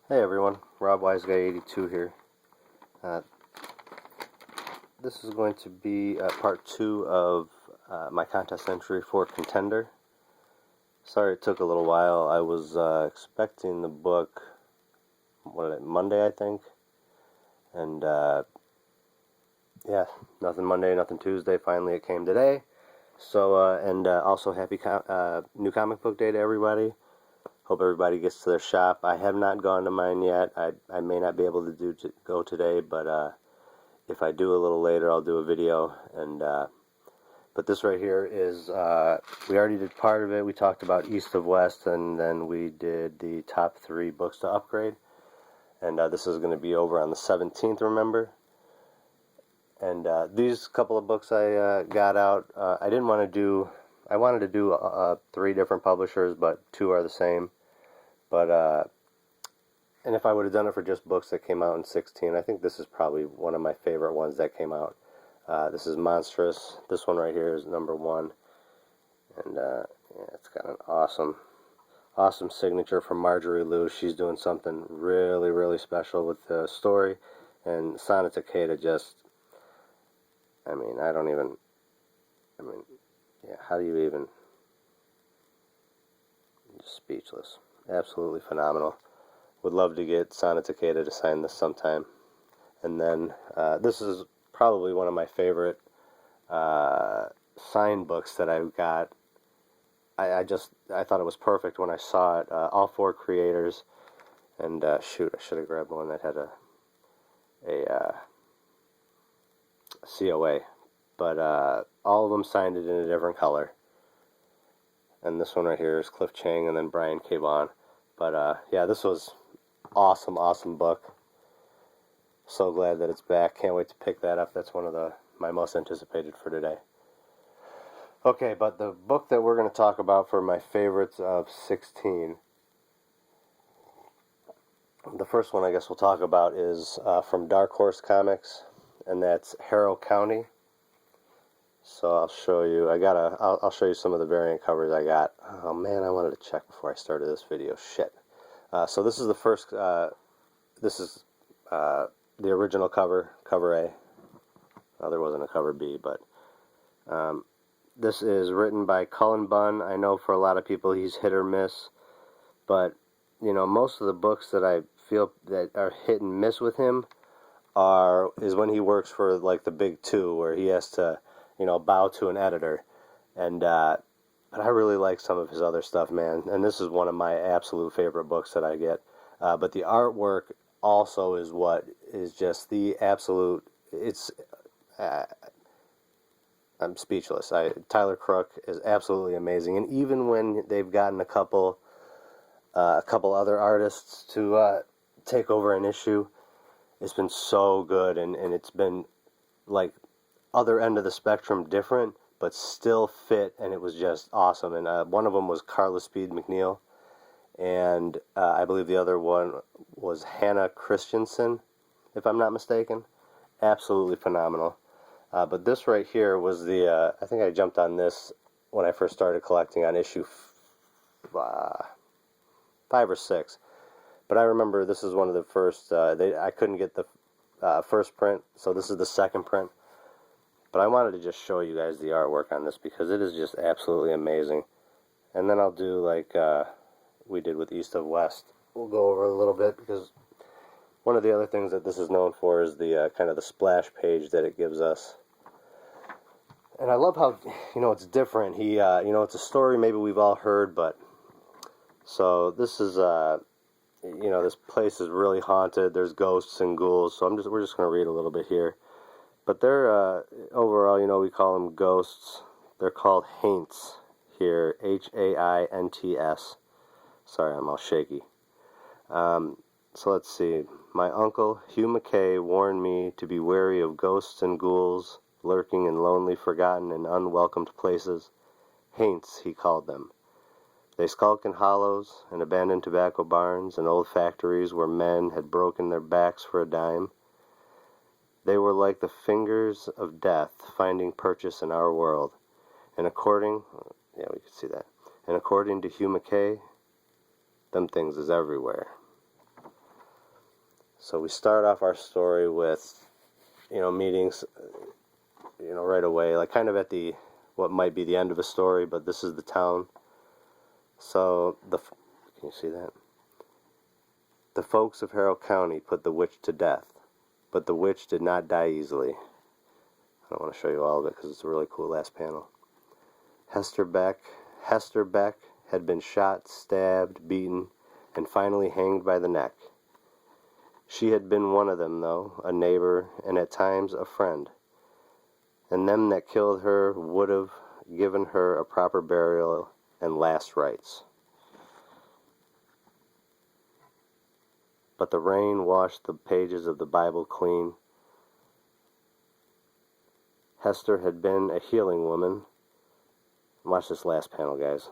Hey everyone, Rob Wise Guy 82 here. Uh, this is going to be part 2 of my contest entry for Contender. Sorry it took a little while. I was expecting the book Monday, I think. And yeah, nothing Monday, nothing Tuesday. Finally it came today. So, also happy new comic book day to everybody. Hope everybody gets to their shop. I have not gone to mine yet. I may not be able to go today, but if I do a little later, I'll do a video. But this right here is we already did part of it. We talked about East of West, and then we did the top 3 books to upgrade. And this is going to be over on the 17th. Remember. And these couple of books I got out. I didn't want to do. I wanted to do 3 different publishers, but 2 are the same. But and if I would have done it for just books that came out in 16, I think this is probably one of my favorite ones that came out. This is Monstrous. This one right here is number 1, and yeah, it's got an awesome signature from Marjorie Liu. She's doing something really, really special with the story, and Sana Takeda just. I mean, yeah, how do you even? Just speechless. Absolutely phenomenal. Would love to get Sana Takeda to sign this sometime. And then this is probably one of my favorite signed books that I've got. I thought it was perfect when I saw it. All 4 creators, and shoot, I should have grabbed one that had a COA, but all of them signed it in a different color. And this one right here is Cliff Chang and then Brian K. Vaughan. But yeah, this was awesome book. So glad that it's back. Can't wait to pick that up. That's one of my most anticipated for today. Okay, but the book that we're going to talk about for my favorites of 16, the first one I guess we'll talk about is from Dark Horse Comics, and that's Harrow County. So I'll show you. I'll show you some of the variant covers I got. Oh man, I wanted to check before I started this video. Shit. So this is the first. This is the original cover, cover A. Well, there wasn't a cover B, but this is written by Cullen Bunn. I know for a lot of people he's hit or miss, but you know, most of the books that I feel that are hit and miss with him is when he works for like the big 2, where he has to, you know, bow to an editor. And but I really like some of his other stuff, man. And this is one of my absolute favorite books that I get. But the artwork also is what is just the absolute. It's I'm speechless. Tyler Crook is absolutely amazing. And even when they've gotten a couple other artists to take over an issue, it's been so good, and it's been like other end of the spectrum, different, but still fit, and it was just awesome. And one of them was Carla Speed McNeil, and I believe the other one was Hannah Christensen, if I'm not mistaken. Absolutely phenomenal. But this right here was I think I jumped on this when I first started collecting on issue 5 or 6. But I remember this is one of the first, I couldn't get the first print, so this is the second print. But I wanted to just show you guys the artwork on this because it is just absolutely amazing. And then I'll do like we did with East of West. We'll go over a little bit because one of the other things that this is known for is the kind of the splash page that it gives us. And I love how, you know, it's different. You know, it's a story maybe we've all heard, but so this is you know, this place is really haunted. There's ghosts and ghouls. So we're just going to read a little bit here. But they're, overall, you know, we call them ghosts. They're called haints here, Haints. Sorry, I'm all shaky. So let's see. My uncle, Hugh McKay, warned me to be wary of ghosts and ghouls lurking in lonely, forgotten, and unwelcomed places. Haints, he called them. They skulk in hollows and abandoned tobacco barns and old factories where men had broken their backs for a dime. They were like the fingers of death finding purchase in our world. And according to Hugh McKay, them things is everywhere. So we start off our story with, meetings, right away, like kind of at what might be the end of a story, but this is the town. So can you see that? The folks of Harrow County put the witch to death, but the witch did not die easily. I don't want to show you all of it because it's a really cool last panel. Hester Beck had been shot, stabbed, beaten, and finally hanged by the neck. She had been one of them, though, a neighbor, and at times a friend. And them that killed her would have given her a proper burial and last rites. But the rain washed the pages of the Bible clean. Hester had been a healing woman. Watch this last panel, guys.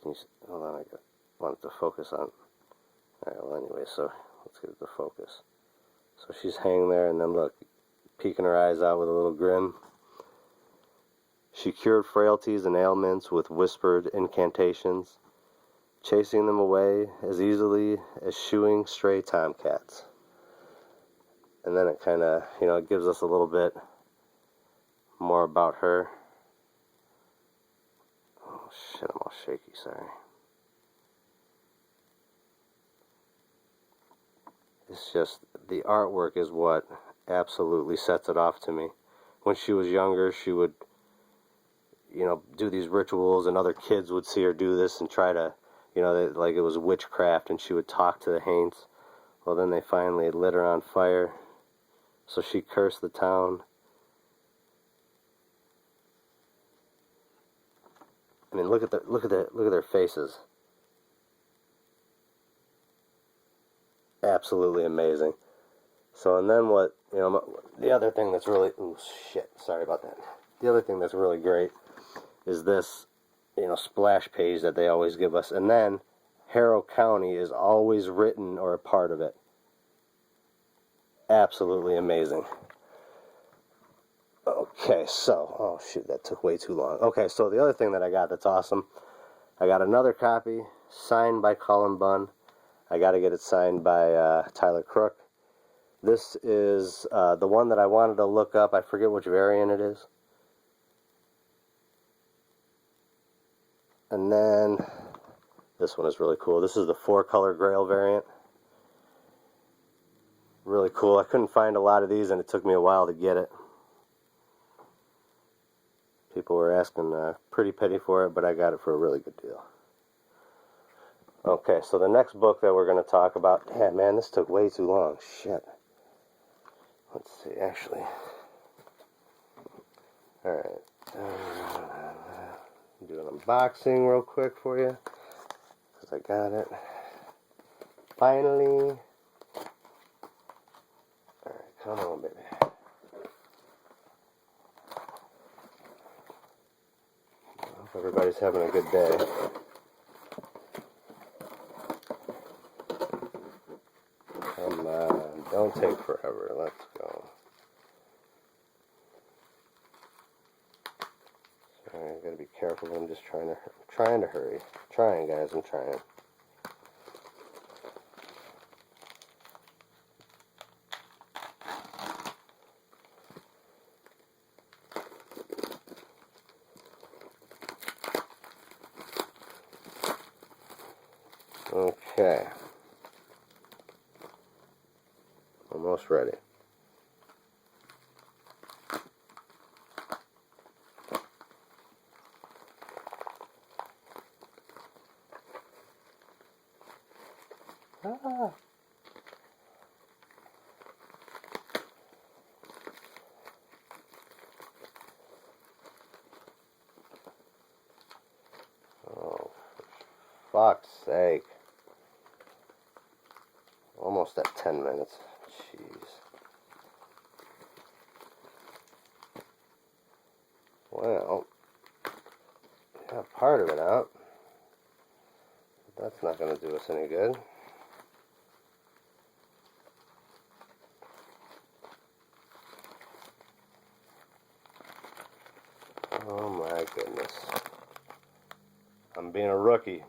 Hold on, I want it to focus on. Alright, well, anyway, so let's get it to focus. So she's hanging there, and then look, peeking her eyes out with a little grin. She cured frailties and ailments with whispered incantations, chasing them away as easily as shooing stray tomcats. And then it kind of, it gives us a little bit more about her. Oh shit, I'm all shaky, sorry. It's just, the artwork is what absolutely sets it off to me. When she was younger, she would, do these rituals, and other kids would see her do this and try to, like it was witchcraft, and she would talk to the Haints. Well, then they finally lit her on fire, so she cursed the town. I mean, look at their faces. Absolutely amazing. So, and then what, the other thing that's really, ooh, shit, sorry about that. The other thing that's really great is this, splash page that they always give us. And then Harrow County is always written or a part of it. Absolutely amazing. Okay, so, oh shoot, that took way too long. Okay, so the other thing that I got that's awesome, I got another copy signed by Colin Bunn. I got to get it signed by Tyler Crook. This is the one that I wanted to look up. I forget which variant it is. And then this one is really cool. This is the 4-color Grail variant. Really cool. I couldn't find a lot of these, and it took me a while to get it. People were asking pretty penny for it, but I got it for a really good deal. Okay, so the next book that we're going to talk about... Damn, man, this took way too long. Shit. Let's see, actually. Alright. Do an unboxing real quick for you, because I got it. Finally. Alright, come on, baby. I hope everybody's having a good day. Come on, don't take forever. Let's go. Sorry, I gotta be careful. I'm just trying to hurry. Trying, guys. I'm trying. Okay. Almost ready. Ah. Oh, for fuck's sake. Almost at 10 minutes. Jeez. Well, got part of it out. But that's not going to do us any good. Oh my goodness. I'm being a rookie.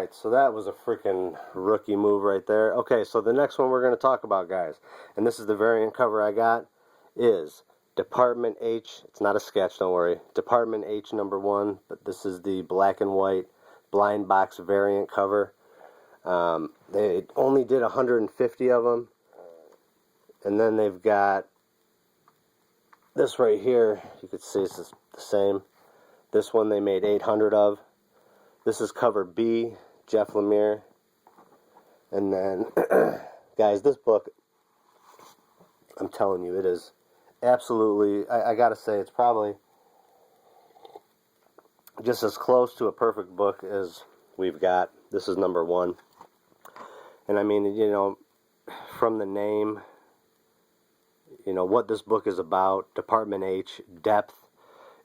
Alright, so that was a freaking rookie move right there. Okay, so the next one we're going to talk about, guys, and this is the variant cover I got, is Department H. It's not a sketch, don't worry. Department H #1, but this is the black and white blind box variant cover. They only did 150 of them. And then they've got this right here. You can see this is the same. This one they made 800 of. This is cover B, Jeff Lemire. And then, guys, this book, I'm telling you, it is absolutely, I gotta say, it's probably just as close to a perfect book as we've got. This is #1. And I mean, you know, from the name, you know, what this book is about, Department H, depth.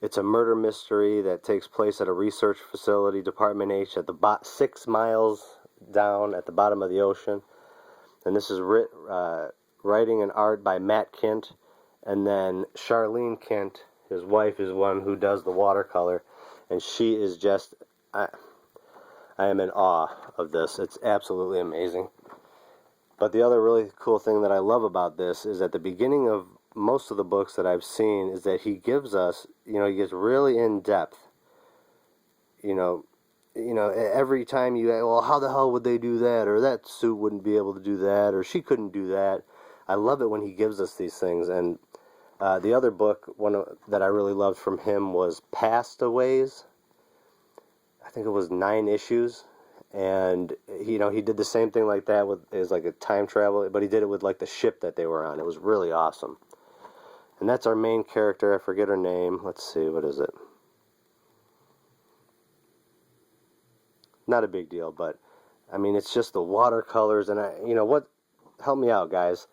It's a murder mystery that takes place at a research facility, Department H, at the 6 miles down at the bottom of the ocean. And this is writing and art by Matt Kent. And then Charlene Kent, his wife, is one who does the watercolor. And she is just, I am in awe of this. It's absolutely amazing. But the other really cool thing that I love about this is at the beginning of most of the books that I've seen is that he gives us, you know, he gets really in depth. You know, every time you, well, how the hell would they do that? Or that suit wouldn't be able to do that, or she couldn't do that. I love it when he gives us these things. And the other book, that I really loved from him was Pastaways. I think it was 9 issues. And, you know, he did the same thing like that with, is like a time travel, but he did it with like the ship that they were on. It was really awesome. And that's our main character. I forget her name. Let's see, what is it? Not a big deal, but I mean, it's just the watercolors, and you know what? Help me out, guys.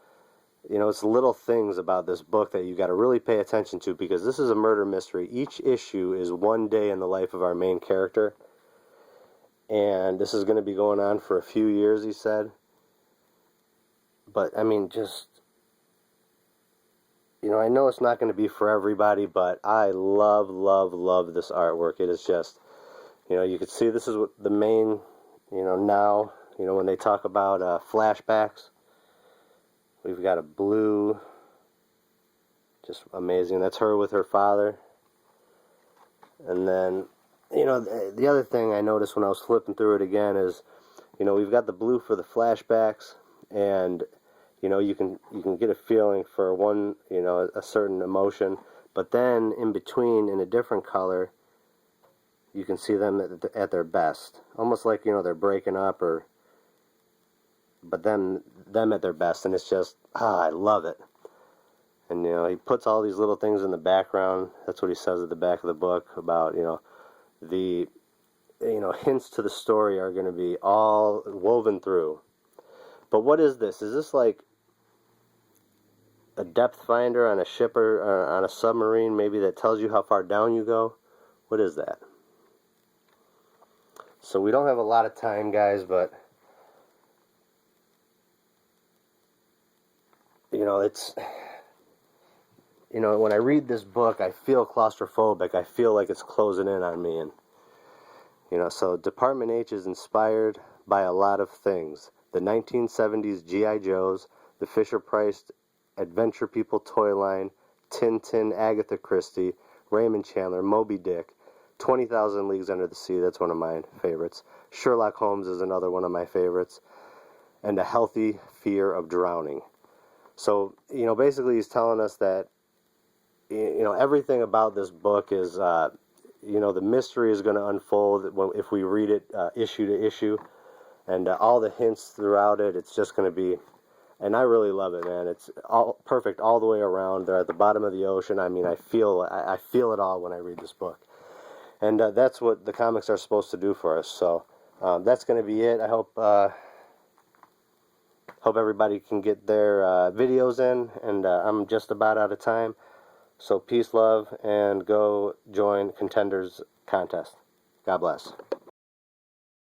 You know, it's little things about this book that you got to really pay attention to, because this is a murder mystery. Each issue is one day in the life of our main character, and this is going to be going on for a few years, he said. But I mean, just, you know, I know it's not going to be for everybody, but I love, love, love this artwork. It is just, you know, you can see this is what the main, you know, now, you know, when they talk about flashbacks, we've got a blue, just amazing. That's her with her father. And then, you know, the other thing I noticed when I was flipping through it again is, you know, we've got the blue for the flashbacks, and, you know, you can get a feeling for one, you know, a certain emotion, but then in between, in a different color, you can see them at their best. Almost like, you know, they're breaking up, or, but then them at their best, and it's just, I love it. And, you know, he puts all these little things in the background. That's what he says at the back of the book about, you know, the, you know, hints to the story are going to be all woven through. But what is this? Is this like a depth finder on a ship or on a submarine, maybe, that tells you how far down you go? What is that? So we don't have a lot of time, guys, but, you know, it's, you know, when I read this book, I feel claustrophobic. I feel like it's closing in on me. And, you know, so Department H is inspired by a lot of things. The 1970s G.I. Joes, the Fisher-Price Adventure People toy line, Tintin, Agatha Christie, Raymond Chandler, Moby Dick, 20,000 Leagues Under the Sea, that's one of my favorites. Sherlock Holmes is another one of my favorites. And A Healthy Fear of Drowning. So, you know, basically he's telling us that, you know, everything about this book is, you know, the mystery is going to unfold if we read it issue to issue. And all the hints throughout it, it's just going to be, and I really love it, man. It's all perfect all the way around. They're at the bottom of the ocean. I mean, I feel it all when I read this book. And that's what the comics are supposed to do for us. So that's going to be it. I hope everybody can get their videos in, and I'm just about out of time. So peace, love, and go join Contenders contest. God bless.